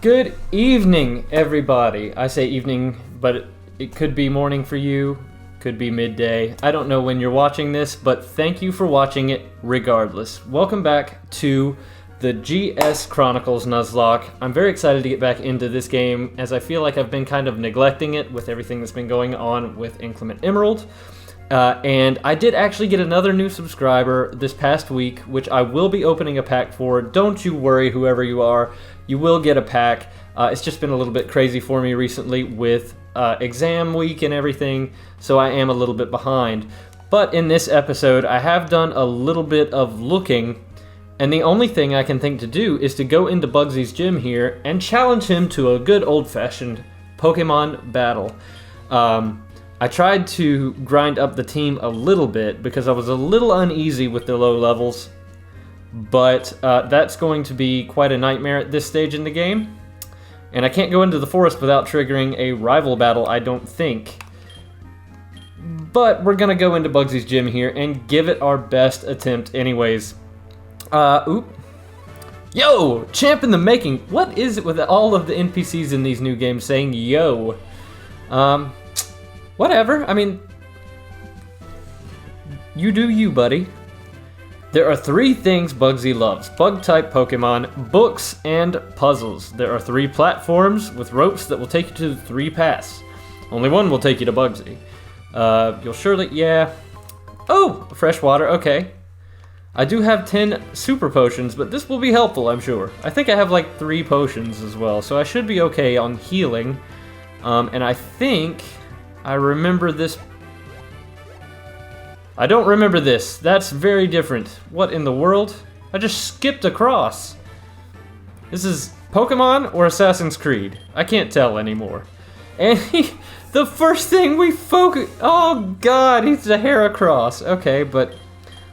Good evening, everybody. I say evening, but it could be morning for you, could be midday. I don't know when you're watching this, but thank you for watching it regardless. Welcome back to the GS Chronicles Nuzlocke. I'm very excited to get back into this game, as I feel like I've been kind of neglecting it with everything that's been going on with Inclement Emerald. And I did actually get another new subscriber this past week, which I will be opening a pack for. Don't you worry, whoever you are. You will get a pack. It's just been a little bit crazy for me recently with exam week and everything, so I am a little bit behind. But in this episode, I have done a little bit of looking, and the only thing I can think to do is to go into Bugsy's gym here and challenge him to a good old-fashioned Pokemon battle. I tried to grind up the team a little bit because I was a little uneasy with the low levels, but that's going to be quite a nightmare at this stage in the game. And I can't go into the forest without triggering a rival battle, I don't think. But we're going to go into Bugsy's gym here and give it our best attempt anyways. Yo! Champ in the making! What is it with all of the NPCs in these new games saying yo? Whatever, I mean, you do you, buddy. There are 3 things Bugsy loves: bug-type Pokemon, books, and puzzles. There are 3 platforms with ropes that will take you to the 3 paths. Only one will take you to Bugsy. You'll surely, yeah. Oh, fresh water, okay. I do have 10 super potions, but this will be helpful, I'm sure. I think I have like 3 potions as well, so I should be okay on healing. And I think I remember this. I don't remember this. That's very different. What in the world? I just skipped across. This is Pokemon or Assassin's Creed? I can't tell anymore. And the first thing we focus. Oh god, he's a Heracross. Okay, but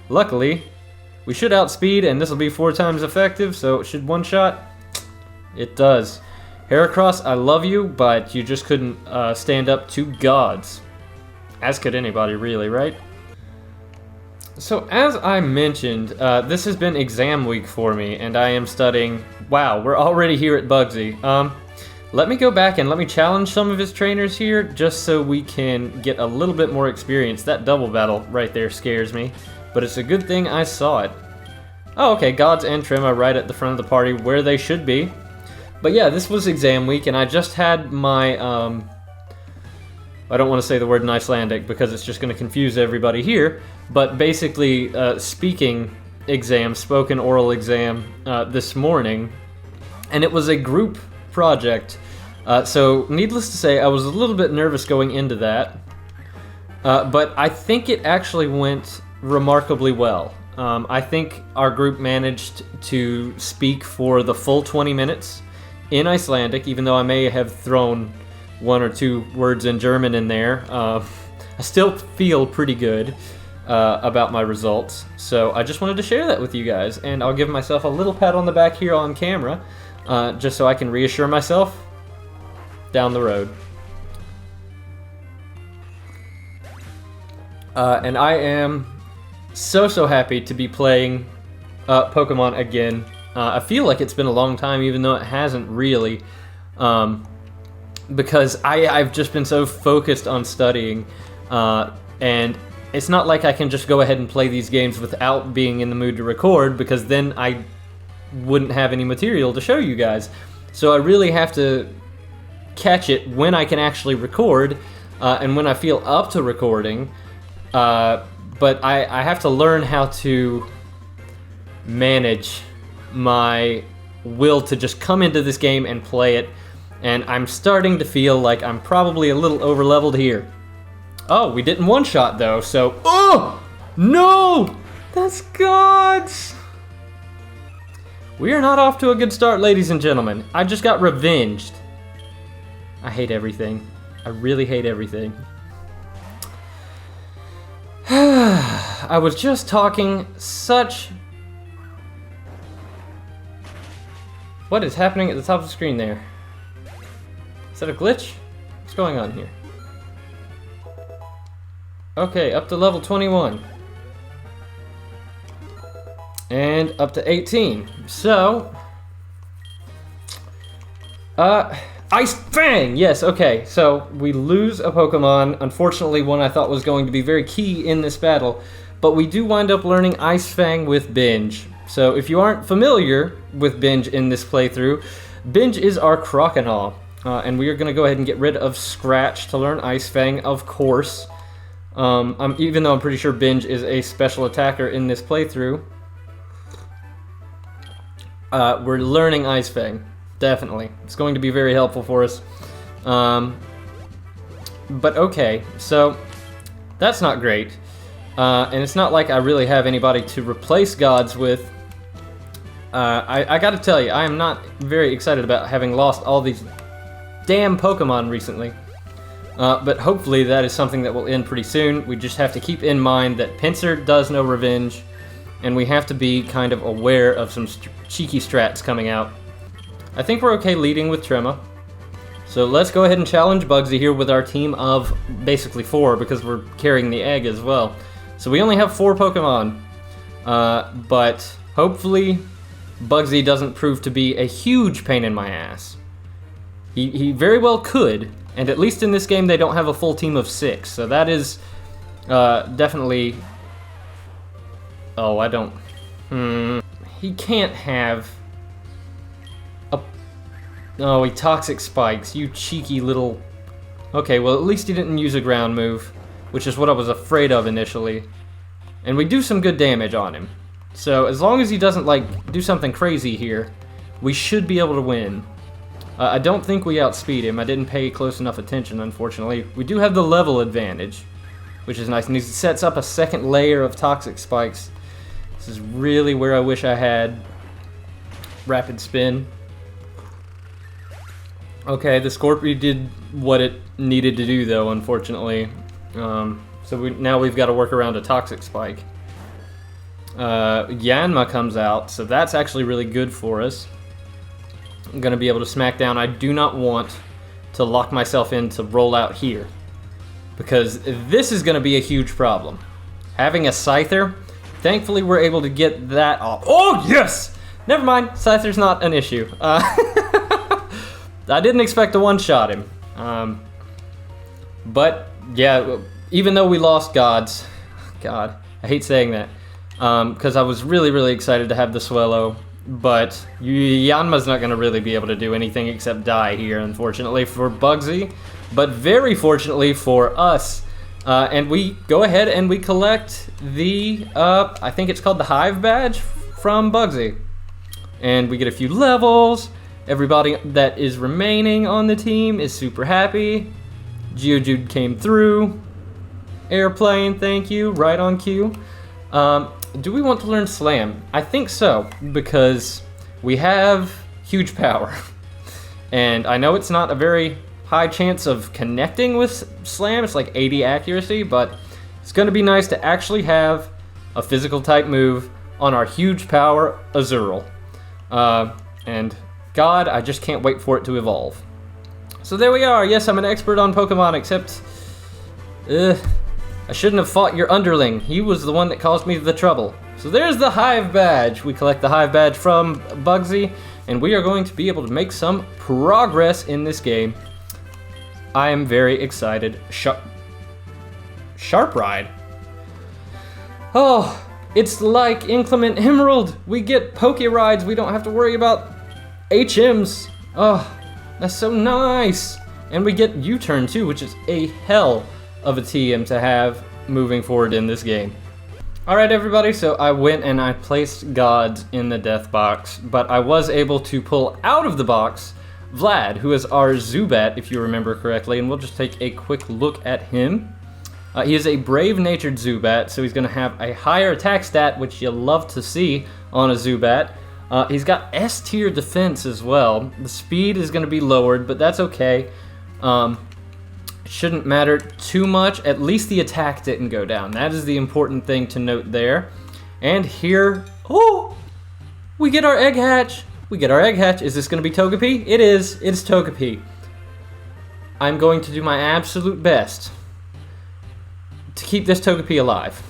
luckily we should outspeed, and this will be 4 times effective, so it should one-shot. It does. Heracross, I love you, but you just couldn't stand up to gods. As could anybody, really, right? So, as I mentioned, this has been exam week for me, and I am studying. Wow, we're already here at Bugsy. Let me go back and let me challenge some of his trainers here, just so we can get a little bit more experience. That double battle right there scares me, but it's a good thing I saw it. Oh, okay, Gods and Trema right at the front of the party, where they should be. But yeah, this was exam week, and I just had my, I don't want to say the word in Icelandic because it's just going to confuse everybody here, but basically speaking exam, spoken oral exam this morning, and it was a group project. So needless to say, I was a little bit nervous going into that, but I think it actually went remarkably well. I think our group managed to speak for the full 20 minutes in Icelandic, even though I may have thrown 1 or 2 words in German in there. I still feel pretty good about my results, so I just wanted to share that with you guys, and I'll give myself a little pat on the back here on camera, just so I can reassure myself down the road. And I am so happy to be playing Pokemon again. I feel like it's been a long time, even though it hasn't really. Because I've just been so focused on studying, and it's not like I can just go ahead and play these games without being in the mood to record, because then I wouldn't have any material to show you guys. So I really have to catch it when I can actually record, and when I feel up to recording, but I have to learn how to manage my will to just come into this game and play it. And I'm starting to feel like I'm probably a little over-leveled here. Oh, we didn't one-shot, though, so. Oh! No! That's gods! We are not off to a good start, ladies and gentlemen. I just got revenged. I hate everything. I really hate everything. I was just talking such. What is happening at the top of the screen there? Is that a glitch? What's going on here? Okay, up to level 21. And up to 18. So, Ice Fang! Yes, okay, so we lose a Pokemon, unfortunately one I thought was going to be very key in this battle, but we do wind up learning Ice Fang with Binge. So if you aren't familiar with Binge in this playthrough, Binge is our Croconaw, and we are going to go ahead and get rid of Scratch to learn Ice Fang, of course. Even though I'm pretty sure Binge is a special attacker in this playthrough, we're learning Ice Fang. Definitely. It's going to be very helpful for us. But okay, so that's not great. And it's not like I really have anybody to replace gods with. I gotta tell you, I am not very excited about having lost all these damn Pokemon recently. But hopefully that is something that will end pretty soon. We just have to keep in mind that Pinsir does no revenge, and we have to be kind of aware of some cheeky strats coming out. I think we're okay leading with Trema. So let's go ahead and challenge Bugsy here with our team of basically 4, because we're carrying the egg as well. So we only have 4 Pokemon. But hopefully Bugsy doesn't prove to be a huge pain in my ass. He very well could, and at least in this game they don't have a full team of 6. So that is definitely... Oh, I don't... He can't have... Oh, he Toxic Spikes, you cheeky little... Okay, well at least he didn't use a ground move, which is what I was afraid of initially. And we do some good damage on him. So as long as he doesn't, like, do something crazy here, we should be able to win. I don't think we outspeed him. I didn't pay close enough attention, unfortunately. We do have the level advantage, which is nice. And he sets up a second layer of Toxic Spikes. This is really where I wish I had Rapid Spin. Okay, the Scorpio did what it needed to do, though, unfortunately. So now we've got to work around a Toxic Spike. Yanma comes out, so that's actually really good for us. I'm going to be able to smack down. I do not want to lock myself in to roll out here, because this is going to be a huge problem. Having a Scyther, thankfully we're able to get that off. Oh, yes! Never mind, Scyther's not an issue. I didn't expect to one-shot him. But, yeah, even though we lost gods, God, I hate saying that, because I was really, really excited to have the Swellow, but Yanma's not going to really be able to do anything except die here, unfortunately, for Bugsy, but very fortunately for us. And we go ahead and we collect the, I think it's called the Hive Badge from Bugsy. And we get a few levels. Everybody that is remaining on the team is super happy. Geodude came through. Airplane, thank you, right on cue. Do we want to learn Slam? I think so, because we have huge power. And I know it's not a very high chance of connecting with Slam, it's like 80 accuracy, but it's going to be nice to actually have a physical type move on our huge power Azurill. And God, I just can't wait for it to evolve. So there we are. Yes, I'm an expert on Pokemon, except... I shouldn't have fought your underling. He was the one that caused me the trouble. So there's the Hive Badge. We collect the Hive Badge from Bugsy, and we are going to be able to make some progress in this game. I am very excited. Sharp Ride. Oh, it's like Inclement Emerald. We get Poke Rides. We don't have to worry about HMs. Oh, that's so nice. And we get U-Turn too, which is a hell of a TM to have moving forward in this game. Alright everybody, so I went and I placed gods in the death box, but I was able to pull out of the box Vlad, who is our Zubat, if you remember correctly, and we'll just take a quick look at him. He is a brave-natured Zubat, so he's going to have a higher attack stat, which you'll love to see on a Zubat. He's got S-tier defense as well. The speed is going to be lowered, but that's okay. Shouldn't matter too much. At least the attack didn't go down. That is the important thing to note there. And here, oh, we get our egg hatch. We get our egg hatch. Is this going to be Togepi? It is. It's Togepi. I'm going to do my absolute best to keep this Togepi alive.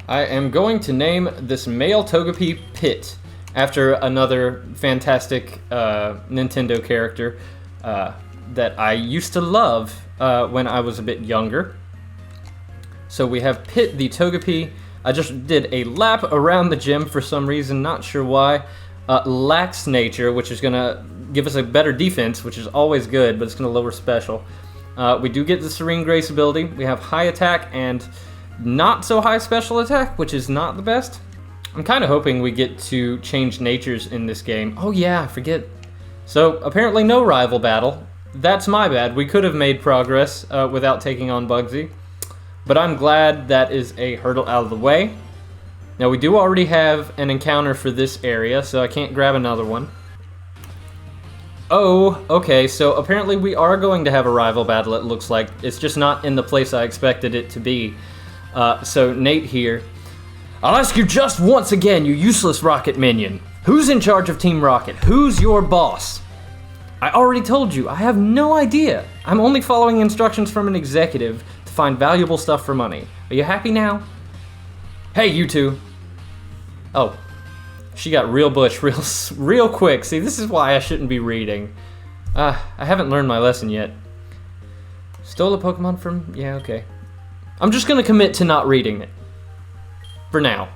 I am going to name this male Togepi Pit, after another fantastic Nintendo character that I used to love when I was a bit younger. So we have Pit the Togepi. I just did a lap around the gym for some reason, not sure why. Lax Nature, which is going to give us a better defense, which is always good, but it's going to lower special. We do get the Serene Grace ability. We have high attack and not so high special attack, which is not the best. I'm kind of hoping we get to change natures in this game. Oh yeah, I forget. So apparently no rival battle. That's my bad. We could have made progress without taking on Bugsy. But I'm glad that is a hurdle out of the way. Now we do already have an encounter for this area, so I can't grab another one. Oh, okay, so apparently we are going to have a rival battle, it looks like. It's just not in the place I expected it to be. So Nate here. I'll ask you just once again, you useless Rocket minion. Who's in charge of Team Rocket? Who's your boss? I already told you, I have no idea. I'm only following instructions from an executive to find valuable stuff for money. Are you happy now? Hey, you two. Oh, she got real bush real quick. See, this is why I shouldn't be reading. I haven't learned my lesson yet. Stole a Pokemon from... Yeah, okay. I'm just gonna commit to not reading it. For now.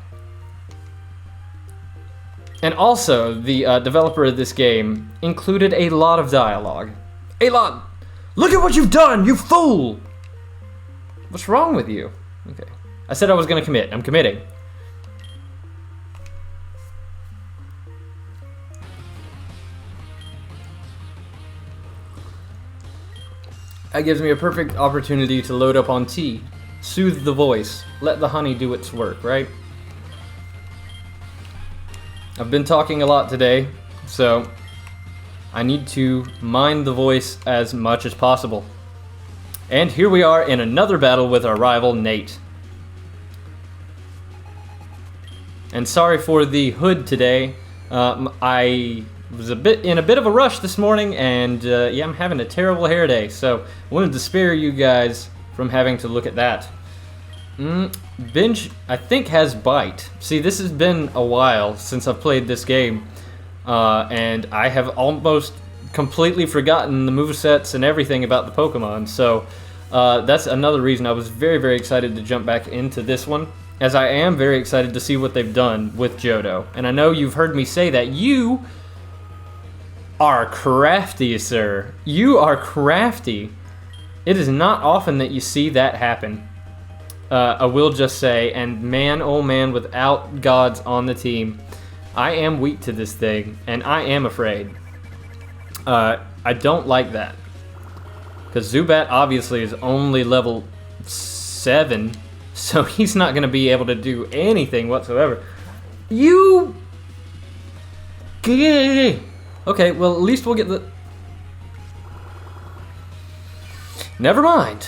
And also, the developer of this game included a lot of dialogue. A lot! Look at what you've done, you fool! What's wrong with you? Okay. I said I was gonna commit. I'm committing. That gives me a perfect opportunity to load up on tea. Soothe the voice. Let the honey do its work, right? I've been talking a lot today, so I need to mind the voice as much as possible. And here we are in another battle with our rival, Nate. And sorry for the hood today. I was in a bit of a rush this morning, and yeah, I'm having a terrible hair day, so I wanted to spare you guys from having to look at that. Binge, I think, has Bite. See, this has been a while since I've played this game, and I have almost completely forgotten the movesets and everything about the Pokemon, so that's another reason I was very, very excited to jump back into this one, as I am very excited to see what they've done with Johto. And I know you've heard me say that you are crafty, sir. You are crafty. It is not often that you see that happen. I will just say, and man, oh man, without gods on the team, I am weak to this thing, and I am afraid. I don't like that. Because Zubat obviously is only level 7, so he's not going to be able to do anything whatsoever. You... Okay, well, at least we'll get the... Never mind.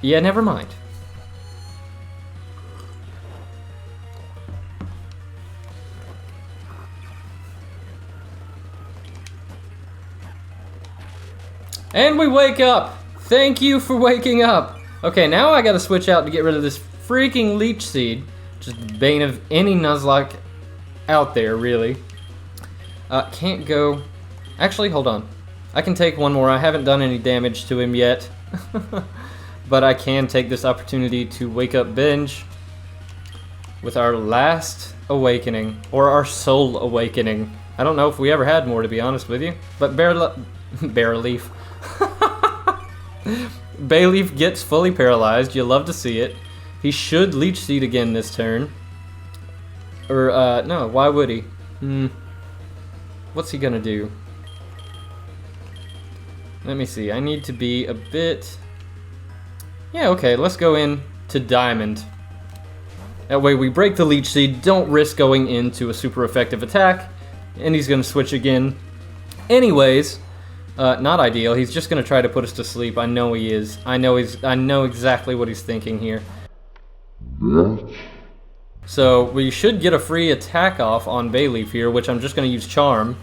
Yeah, never mind. And we wake up! Thank you for waking up! Okay, now I gotta switch out to get rid of this freaking Leech Seed. Just the bane of any Nuzlocke out there, really. Can't go... Actually, hold on. I can take one more. I haven't done any damage to him yet. But I can take this opportunity to wake up Binge with our last awakening, or our soul awakening. I don't know if we ever had more, to be honest with you. But Bayleaf gets fully paralyzed. You'll love to see it. He should Leech Seed again this turn. Or, no, why would he? What's he gonna do? Let me see. I need to be a bit... Yeah, okay, let's go in to Diamond. That way we break the Leech Seed, don't risk going into a super effective attack, and he's gonna switch again. Anyways, not ideal. He's just gonna try to put us to sleep. I know he is. I know exactly what he's thinking here. So we should get a free attack off on Bayleaf here, which I'm just gonna use Charm.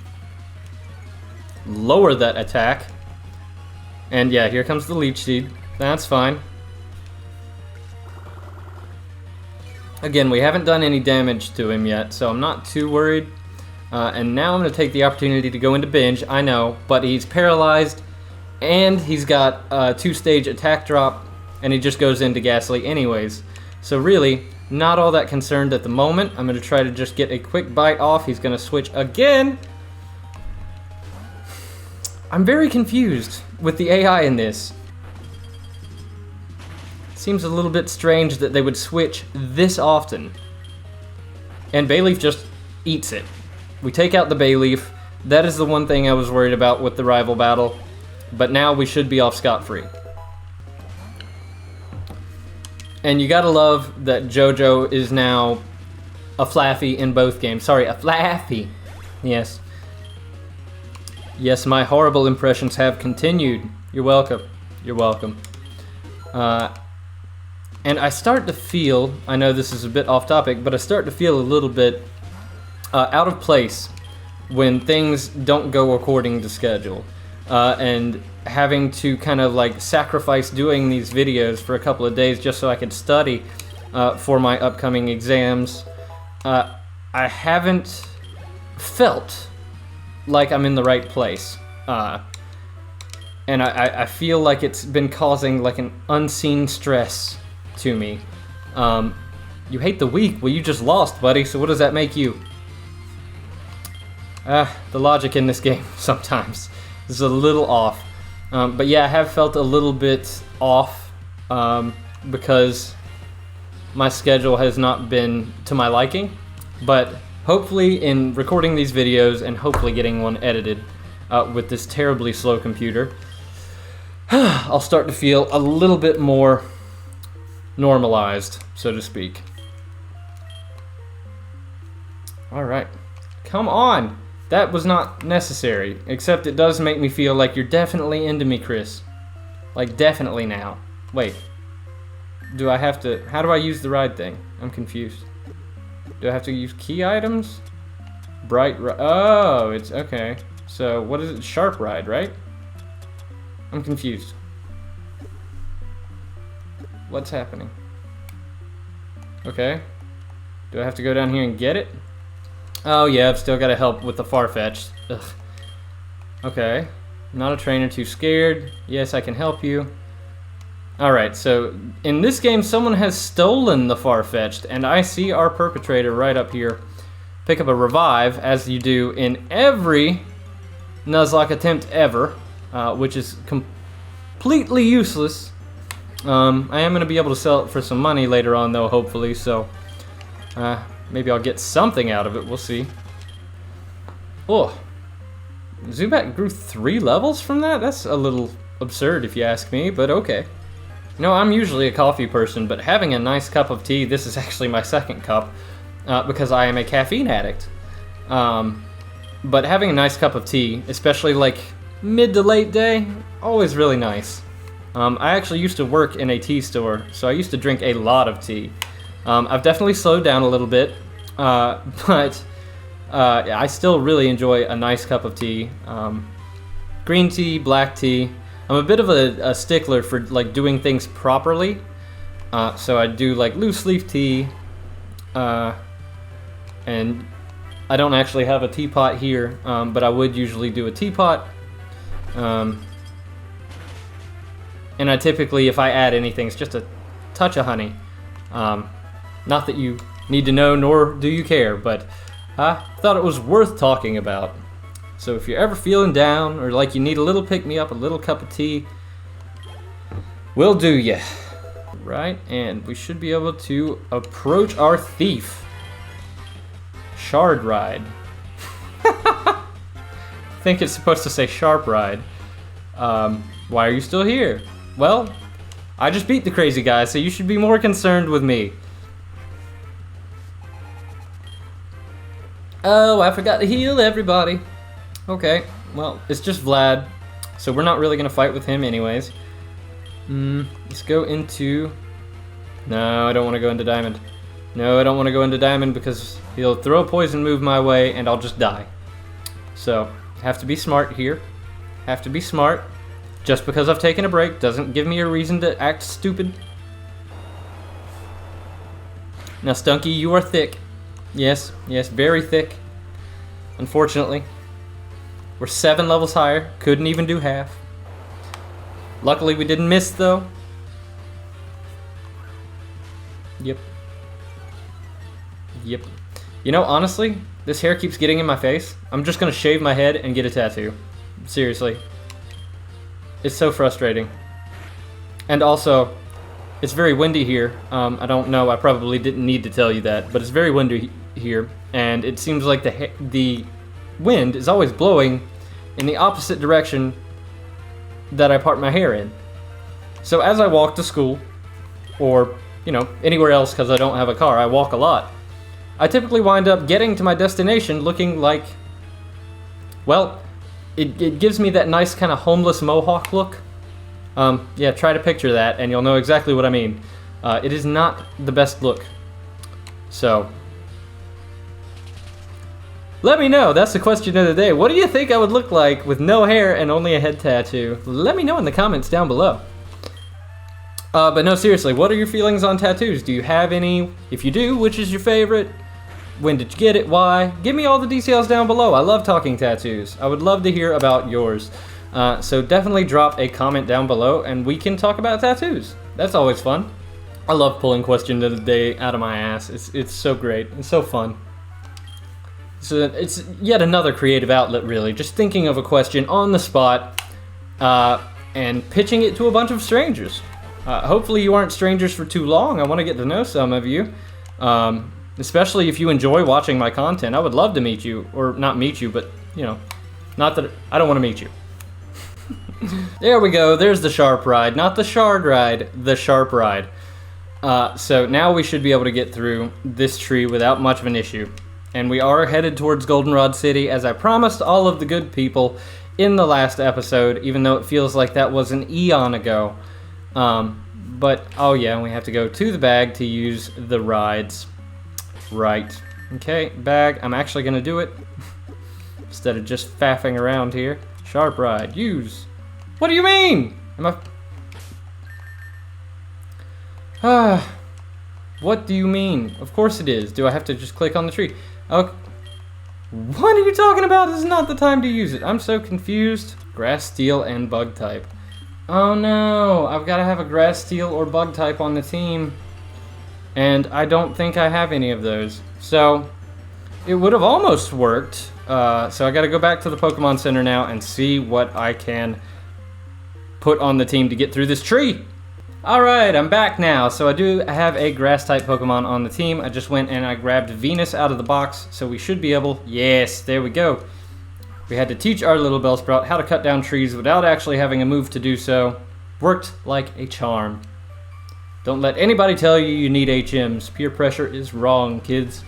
Lower that attack. And yeah, here comes the Leech Seed. That's fine. Again, we haven't done any damage to him yet, so I'm not too worried. And now I'm going to take the opportunity to go into binge, I know, but he's paralyzed, and he's got a 2-stage attack drop, and he just goes into Ghastly anyways. So really, not all that concerned at the moment. I'm going to try to just get a quick bite off. He's going to switch again. I'm very confused with the AI in this. Seems a little bit strange that they would switch this often. And Bayleaf just eats it. We take out the Bayleaf. That is the one thing I was worried about with the rival battle. But now we should be off scot-free. And you gotta love that Johto is now a Flaffy in both games. Sorry, a Flaffy. Yes. Yes, my horrible impressions have continued. You're welcome. You're welcome. And I start to feel, I know this is a bit off topic, but I start to feel a little bit out of place when things don't go according to schedule. And having to kind of like sacrifice doing these videos for a couple of days just so I could study for my upcoming exams. I haven't felt like I'm in the right place. And I feel like it's been causing like an unseen stress to me. You hate the weak? Well, you just lost, buddy, so what does that make you? The logic in this game sometimes is a little off. But yeah, I have felt a little bit off because my schedule has not been to my liking. But hopefully in recording these videos and hopefully getting one edited with this terribly slow computer, I'll start to feel a little bit more normalized, so to speak. Alright. Come on! That was not necessary, except it does make me feel like you're definitely into me, Chris. Like, definitely now. Wait. Do I have to... How do I use the ride thing? I'm confused. Do I have to use key items? Oh, it's... Okay. So, what is it? Sharp ride, right? I'm confused. What's happening? Okay. Do I have to go down here and get it? Oh yeah, I've still got to help with the Farfetch'd. Ugh. Okay. Not a trainer, too scared. Yes, I can help you. Alright, so in this game, someone has stolen the Farfetch'd, and I see our perpetrator right up here pick up a revive, as you do in every Nuzlocke attempt ever, which is completely useless. I am going to be able to sell it for some money later on, though, hopefully, so maybe I'll get something out of it. We'll see. Oh, Zubat grew 3 levels from that? That's a little absurd if you ask me, but okay. You know, I'm usually a coffee person, but having a nice cup of tea, this is actually my second cup, because I am a caffeine addict. But having a nice cup of tea, especially like mid to late day, always really nice. I actually used to work in a tea store, so I used to drink a lot of tea. I've definitely slowed down a little bit, but I still really enjoy a nice cup of tea. Green tea, black tea. I'm a bit of a stickler for like doing things properly, so I do like loose leaf tea, and I don't actually have a teapot here, but I would usually do a teapot. And I typically, if I add anything, it's just a touch of honey. Not that you need to know, nor do you care, but I thought it was worth talking about. So if you're ever feeling down, or like you need a little pick-me-up, a little cup of tea, will do ya. Right, and we should be able to approach our thief. Shard ride. I think it's supposed to say sharp ride. Why are you still here? Well, I just beat the crazy guy, so you should be more concerned with me. Oh, I forgot to heal everybody. Okay, well, it's just Vlad, so we're not really gonna fight with him anyways. Let's go into... No, I don't want to go into Diamond. No, I don't want to go into Diamond because he'll throw a poison move my way and I'll just die. So, have to be smart here. Have to be smart. Just because I've taken a break doesn't give me a reason to act stupid. Now, Stunky, you are thick. Yes, yes, very thick. Unfortunately. We're 7 levels higher. Couldn't even do half. Luckily, we didn't miss, though. Yep. Yep. You know, honestly, this hair keeps getting in my face. I'm just gonna shave my head and get a tattoo. Seriously. It's so frustrating. And also, it's very windy here. I don't know, I probably didn't need to tell you that, but it's very windy here, and it seems like the wind is always blowing in the opposite direction that I part my hair in. So as I walk to school, or, you know, anywhere else because I don't have a car, I walk a lot, I typically wind up getting to my destination looking like, well, it gives me that nice kind of homeless mohawk look. Yeah, try to picture that and you'll know exactly what I mean. It is not the best look. So, let me know. That's the question of the day. What do you think I would look like with no hair and only a head tattoo? Let me know in the comments down below. But no, seriously, what are your feelings on tattoos? Do you have any? If you do, which is your favorite? When did you get it? Why? Give me all the details down below. I love talking tattoos. I would love to hear about yours. So definitely drop a comment down below and we can talk about tattoos. That's always fun. I love pulling question of the day out of my ass. It's so great. It's so fun. So it's yet another creative outlet, really. Just thinking of a question on the spot and pitching it to a bunch of strangers. Hopefully you aren't strangers for too long. I want to get to know some of you. Especially if you enjoy watching my content. I would love to meet you. Or not meet you, but, you know, not that I don't want to meet you. There we go. There's the sharp ride. Not the shard ride, the sharp ride. So now we should be able to get through this tree without much of an issue. And we are headed towards Goldenrod City, as I promised all of the good people in the last episode, even though it feels like that was an eon ago. But, oh yeah, we have to go to the bag to use the rides. Right. Okay, bag. I'm actually going to do it. Instead of just faffing around here. Sharp ride. Use. What do you mean? Am I... What do you mean? Of course it is. Do I have to just click on the tree? Okay. What are you talking about? This is not the time to use it. I'm so confused. Grass, steel, and bug type. Oh no, I've got to have a grass, steel, or bug type on the team. And I don't think I have any of those. So, it would have almost worked. So I got to go back to the Pokemon Center now and see what I can put on the team to get through this tree. Alright, I'm back now. So I do have a grass-type Pokemon on the team. I just went and I grabbed Venus out of the box, so we should be able... Yes, there we go. We had to teach our little Bellsprout how to cut down trees without actually having a move to do so. Worked like a charm. Don't let anybody tell you you need HMs. Peer pressure is wrong, kids.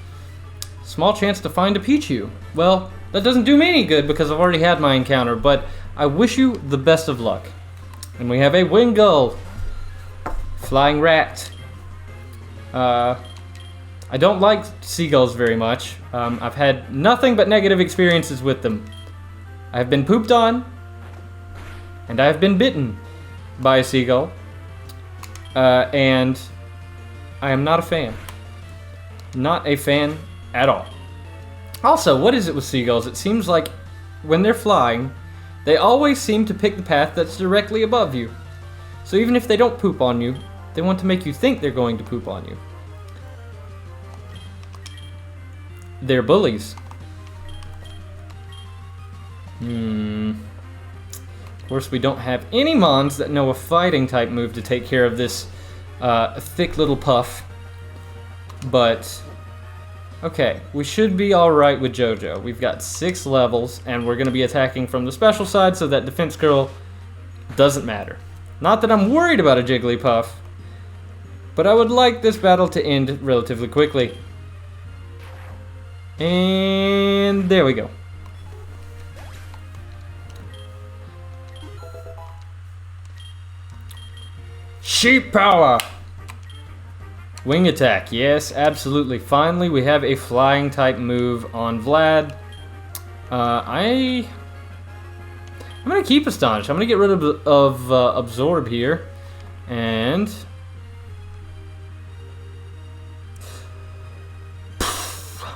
Small chance to find a Pichu. Well, that doesn't do me any good because I've already had my encounter, but I wish you the best of luck. And we have a Wingull. Flying rat. I don't like seagulls very much. I've had nothing but negative experiences with them. I've been pooped on, and I've been bitten by a seagull, and I am not a fan. Not a fan at all. Also, what is it with seagulls? It seems like when they're flying, they always seem to pick the path that's directly above you. So even if they don't poop on you, they want to make you think they're going to poop on you. They're bullies. Of course, we don't have any Mons that know a fighting type move to take care of this thick little puff. But, okay, we should be alright with Johto. We've got 6 levels, and we're going to be attacking from the special side, so that defense curl doesn't matter. Not that I'm worried about a Jigglypuff, but I would like this battle to end relatively quickly. And there we go. Sheep power! Wing attack, yes, absolutely. Finally, we have a flying type move on Vlad. I'm gonna keep Astonish. I'm gonna get rid of Absorb here. And...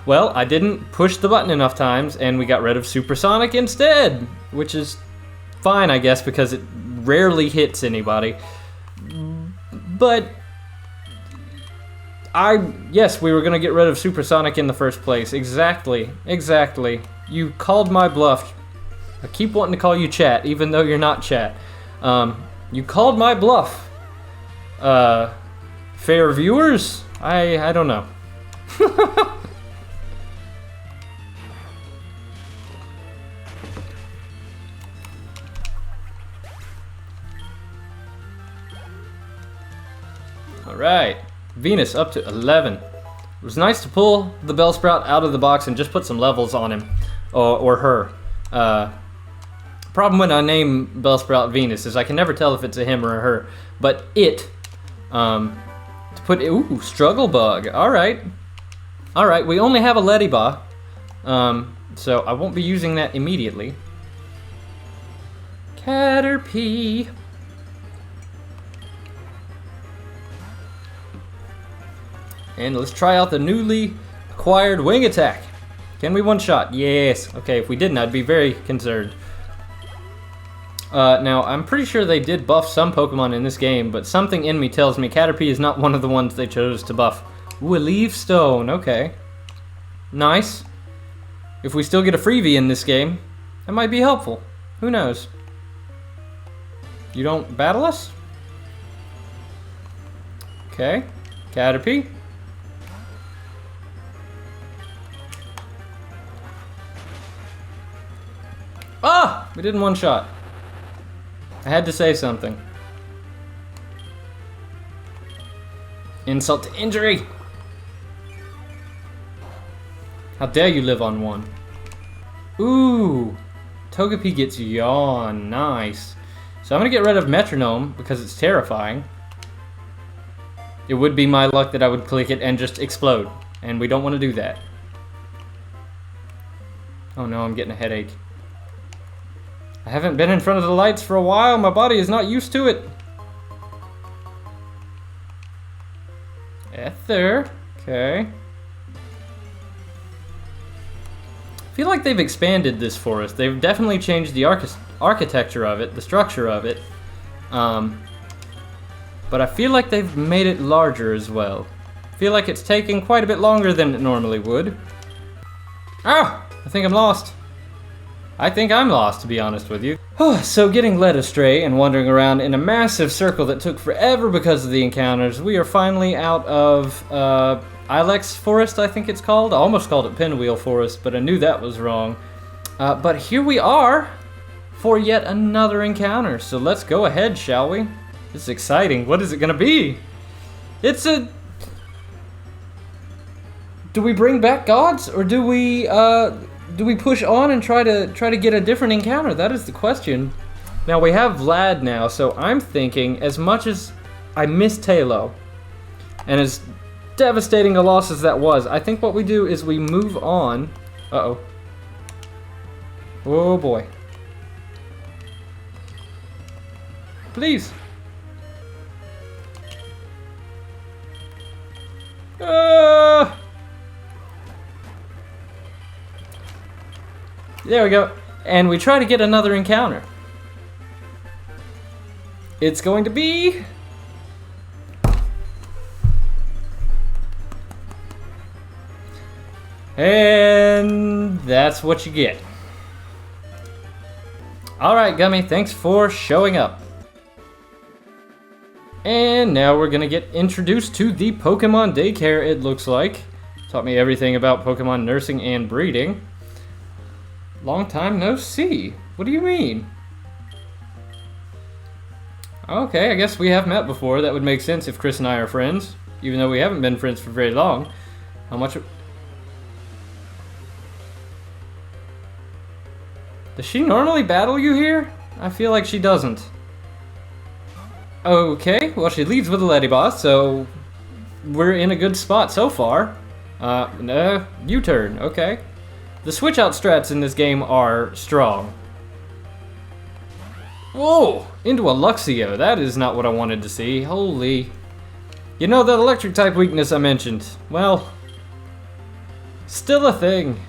Well, I didn't push the button enough times, and we got rid of Supersonic instead, which is fine, I guess, because it rarely hits anybody. But yes, we were gonna get rid of Supersonic in the first place. Exactly. You called my bluff. I keep wanting to call you chat, even though you're not chat. You called my bluff. Fair viewers? I don't know. Alright, Venus up to 11. It was nice to pull the Bellsprout out of the box and just put some levels on him, or her. Problem when I name Bellsprout Venus is I can never tell if it's a him or a her, but to put, ooh, Struggle Bug, alright. Alright, we only have a Leddyba, so I won't be using that immediately. Caterpie. And let's try out the newly acquired Wing Attack. Can we one-shot? Yes. Okay, if we didn't, I'd be very concerned. Now, I'm pretty sure they did buff some Pokemon in this game, but something in me tells me Caterpie is not one of the ones they chose to buff. Ooh, a Leaf Stone. Okay. Nice. If we still get a freebie in this game, that might be helpful. Who knows? You don't battle us? Okay. Caterpie. Ah! We did in one shot. I had to say something. Insult to injury! How dare you live on one? Ooh! Togepi gets Yawn. Nice. So I'm gonna get rid of Metronome because it's terrifying. It would be my luck that I would click it and just explode. And we don't want to do that. Oh no, I'm getting a headache. I haven't been in front of the lights for a while. My body is not used to it. Ether. Okay. I feel like they've expanded this forest. They've definitely changed the architecture of it, the structure of it. But I feel like they've made it larger as well. I feel like it's taking quite a bit longer than it normally would. Ah! I think I'm lost. I think I'm lost, to be honest with you. So getting led astray and wandering around in a massive circle that took forever because of the encounters, we are finally out of Ilex Forest, I think it's called. I almost called it Pinwheel Forest, but I knew that was wrong. But here we are for yet another encounter. So let's go ahead, shall we? This is exciting. What is it gonna be? It's a... Do we bring back gods, or do we push on and try to get a different encounter? That is the question. Now we have Vlad now, so I'm thinking, as much as I miss Tailo, and as devastating a loss as that was, I think what we do is we move on. Uh-oh. Oh boy. Please. There we go. And we try to get another encounter. It's going to be... And that's what you get. Alright, Gummy, thanks for showing up. And now we're gonna get introduced to the Pokemon daycare, it looks like. Taught me everything about Pokemon nursing and breeding. Long time no see. What do you mean? Okay, I guess we have met before. That would make sense if Chris and I are friends, even though we haven't been friends for very long. How much... Does she normally battle you here? I feel like she doesn't. Okay, well she leads with a Leddyba, so we're in a good spot so far. U-turn, okay. The switch-out strats in this game are strong. Whoa! Into a Luxio. That is not what I wanted to see. Holy... You know that electric type weakness I mentioned? Well... Still a thing.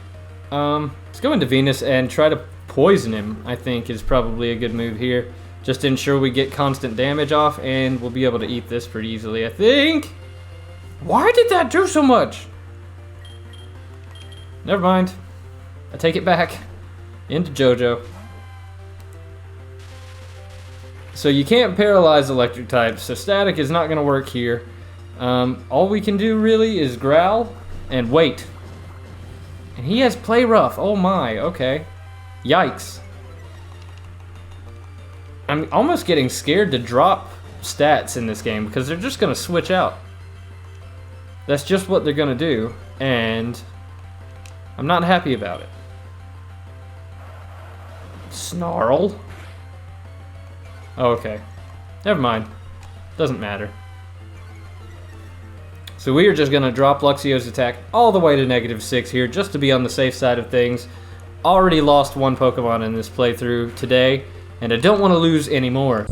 Let's go into Venus and try to poison him, I think is probably a good move here. Just to ensure we get constant damage off, and we'll be able to eat this pretty easily, I think. Why did that do so much? Never mind. I take it back. Into Johto. So you can't paralyze electric types, so static is not going to work here. All we can do really is growl and wait. And he has play rough. Oh my, okay. Yikes. I'm almost getting scared to drop stats in this game because they're just going to switch out. That's just what they're going to do, and I'm not happy about it. Snarl. Oh, okay. Never mind. Doesn't matter. So we are just going to drop Luxio's attack all the way to -6 here, just to be on the safe side of things. Already lost one Pokemon in this playthrough today, and I don't want to lose any more.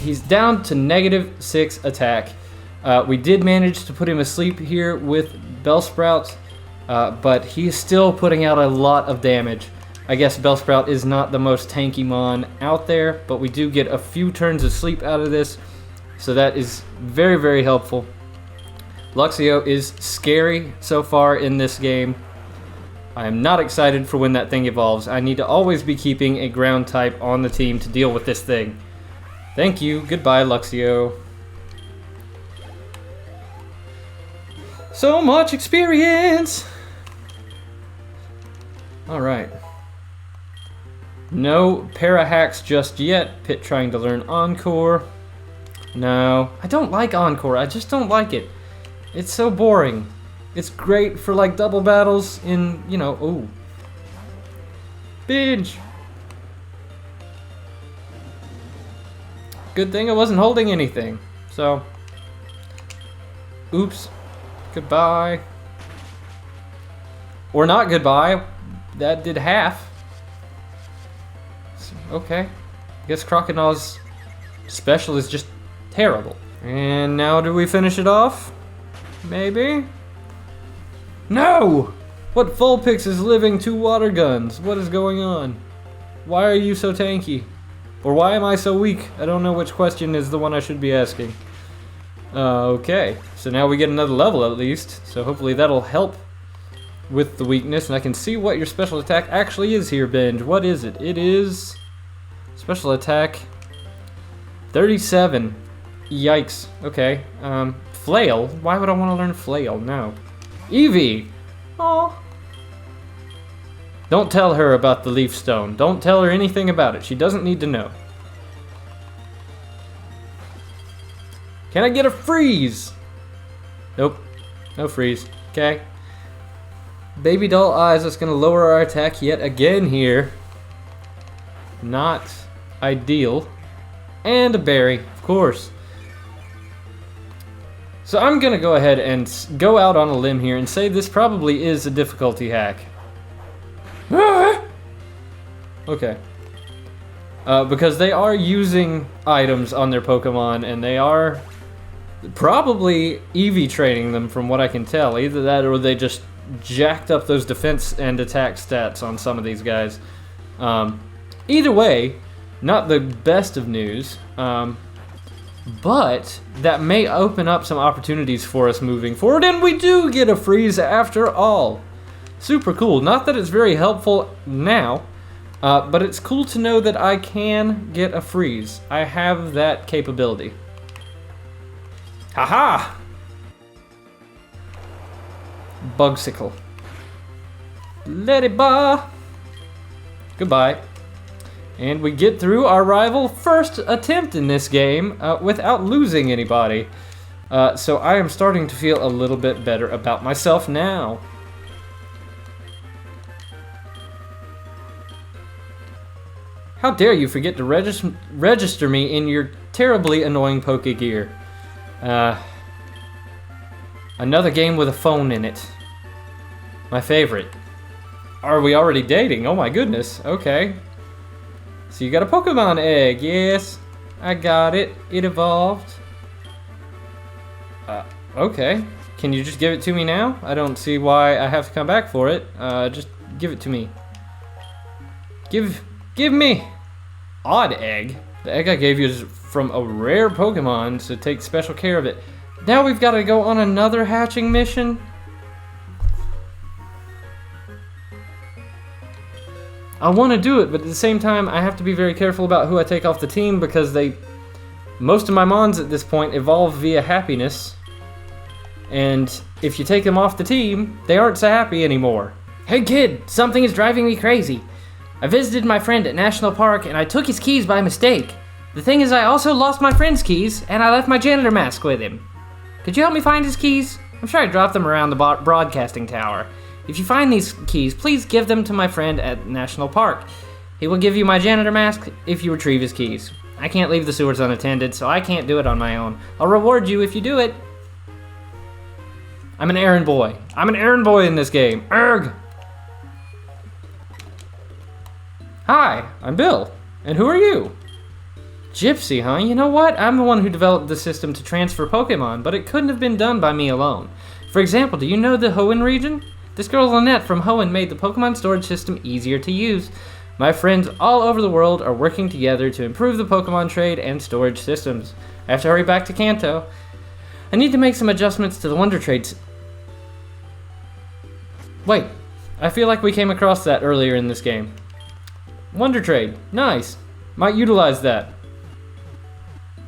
He's down to -6 attack. We did manage to put him asleep here with Bellsprout, but he's still putting out a lot of damage. I guess Bellsprout is not the most tanky mon out there, but we do get a few turns of sleep out of this, so that is very, very helpful. Luxio is scary so far in this game. I am not excited for when that thing evolves. I need to always be keeping a ground type on the team to deal with this thing. Thank you. Goodbye, Luxio. So much experience! Alright. No para hacks just yet. Pit trying to learn Encore. No. I don't like Encore. I just don't like it. It's so boring. It's great for like double battles in, you know, ooh. Binge! Good thing I wasn't holding anything. So. Oops. Goodbye. Or not goodbye. That did half. Okay. I guess Croconaws' special is just terrible. And now do we finish it off? Maybe? No! What Vulpix is living 2 water guns? What is going on? Why are you so tanky? Or why am I so weak? I don't know which question is the one I should be asking. Okay, so now we get another level at least, so hopefully that'll help with the weakness, and I can see what your special attack actually is here, Binge. What is it? It is special attack 37. Yikes. Okay. Flail? Why would I want to learn Flail? No. Eevee! Aw. Don't tell her about the Leaf Stone. Don't tell her anything about it. She doesn't need to know. Can I get a freeze? Nope. No freeze. Okay. Baby doll eyes. That's going to lower our attack yet again here. Not ideal. And a berry, of course. So I'm going to go ahead and go out on a limb here and say this probably is a difficulty hack. Okay. Because they are using items on their Pokemon, and they are probably EV training them from what I can tell. Either that or they just jacked up those defense and attack stats on some of these guys. Either way, not the best of news. But that may open up some opportunities for us moving forward, and we do get a freeze after all. Super cool. Not that it's very helpful now, but it's cool to know that I can get a freeze. I have that capability. Haha! Bugsicle. Let it ba! Goodbye. And we get through our rival first attempt in this game without losing anybody. So I am starting to feel a little bit better about myself now. How dare you forget to register me in your terribly annoying Pokegear. Another game with a phone in it. My favorite. Are we already dating? Oh my goodness. Okay. So you got a Pokemon egg. Yes, I got it. It evolved. Okay. Can you just give it to me now? I don't see why I have to come back for it. Just give it to me. Give me! Odd egg. The egg I gave you is from a rare Pokemon, so take special care of it. Now we've got to go on another hatching mission? I want to do it, but at the same time, I have to be very careful about who I take off the team because most of my Mons at this point evolve via happiness. And if you take them off the team, they aren't so happy anymore. Hey kid, something is driving me crazy. I visited my friend at National Park and I took his keys by mistake. The thing is I also lost my friend's keys and I left my janitor mask with him. Could you help me find his keys? I'm sure I dropped them around the broadcasting tower. If you find these keys, please give them to my friend at National Park. He will give you my janitor mask if you retrieve his keys. I can't leave the sewers unattended, so I can't do it on my own. I'll reward you if you do it. I'm an errand boy. I'm an errand boy in this game. Erg! Hi, I'm Bill. And who are you? Gypsy, huh? You know what? I'm the one who developed the system to transfer Pokemon, but it couldn't have been done by me alone. For example, do you know the Hoenn region? This girl Lynette from Hoenn made the Pokemon storage system easier to use. My friends all over the world are working together to improve the Pokemon trade and storage systems. I have to hurry back to Kanto. I need to make some adjustments to the Wonder Trades. Wait, I feel like we came across that earlier in this game. Wonder Trade, nice. Might utilize that.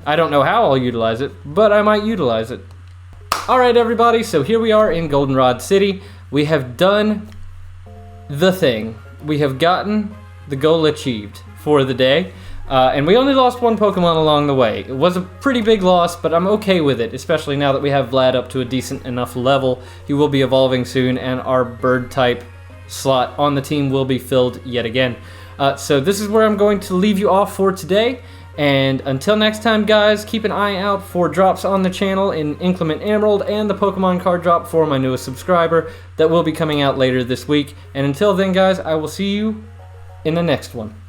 I don't know how I'll utilize it, but I might utilize it. Alright everybody, so here we are in Goldenrod City. We have done the thing. We have gotten the goal achieved for the day. And we only lost one Pokemon along the way. It was a pretty big loss, but I'm okay with it, especially now that we have Vlad up to a decent enough level. He will be evolving soon, and our bird type slot on the team will be filled yet again. So this is where I'm going to leave you off for today. And until next time, guys, keep an eye out for drops on the channel in Inclement Emerald and the Pokemon card drop for my newest subscriber that will be coming out later this week. And until then, guys, I will see you in the next one.